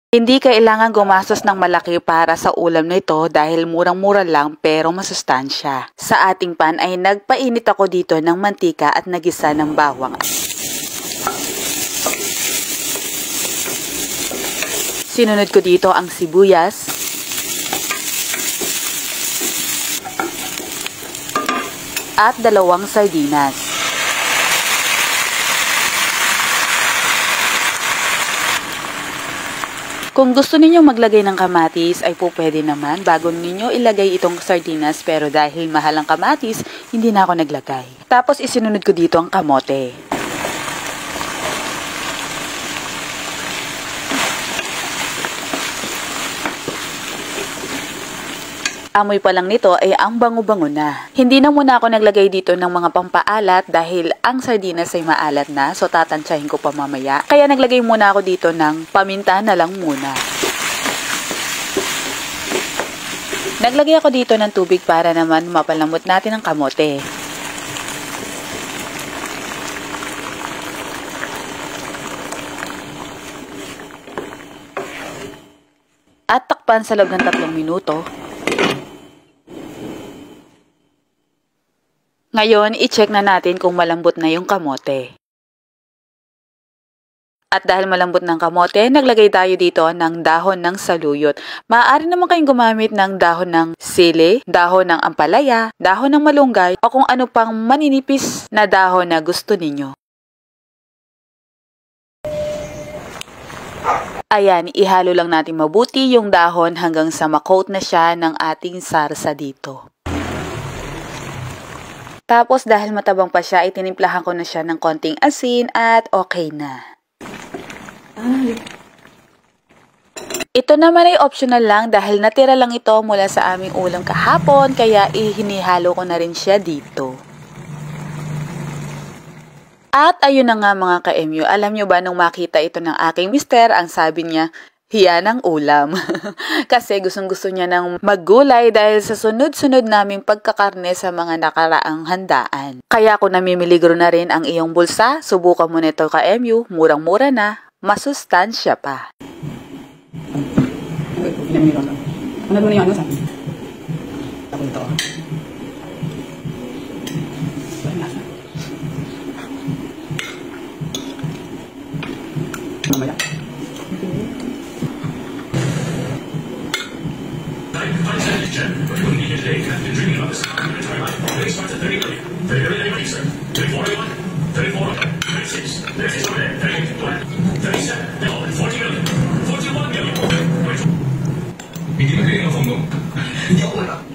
Hindi kailangan gumastos ng malaki para sa ulam na ito dahil murang-mura lang pero masustansya. Sa ating pan ay nagpainit ako dito ng mantika at nagisa ng bawang. Sinunod ko dito ang sibuyas, at 2 sardinas. Kung gusto ninyong maglagay ng kamatis ay po pwede naman bago ninyo ilagay itong sardinas, pero dahil mahal ang kamatis, hindi na ako naglagay. Tapos isinunod ko dito ang kamote. Amoy pa lang nito ay ang bango-bango na. Hindi na muna ako naglagay dito ng mga pampaalat dahil ang sardinas ay maalat na, so tatansyahin ko pa mamaya. Kaya naglagay muna ako dito ng paminta na lang muna. Naglagay ako dito ng tubig para naman mapalambot natin ang kamote. At takpan sa loob ng 3 minuto. Ngayon, i-check na natin kung malambot na yung kamote. At dahil malambot ng kamote, naglagay tayo dito ng dahon ng saluyot. Maaari naman kayong gumamit ng dahon ng sili, dahon ng ampalaya, dahon ng malunggay, o kung ano pang maninipis na dahon na gusto ninyo. Ayan, ihalo lang natin mabuti yung dahon hanggang sa ma-coat na siya ng ating sarsa dito. Tapos dahil matabang pa siya, itinimplahan ko na siya ng konting asin at okay na. Ito naman ay optional lang dahil natira lang ito mula sa aming ulam kahapon, kaya ihinihalo ko na rin siya dito. At ayun na nga mga ka-MU, alam nyo ba nung makita ito ng aking mister, ang sabi niya, hiya ng ulam. Kasi gustong-gusto niya ng maggulay dahil sa sunod-sunod naming pagkakarne sa mga nakaraang handaan. Kaya kung namimiligro na rin ang iyong bulsa, subukan mo nito ka-MU, murang-mura na, masustansya pa. Ano mo na yung ano sa akin? Ako ito. Mamaya. Hindi mo kaya yung phone mo? Hindi ako wala.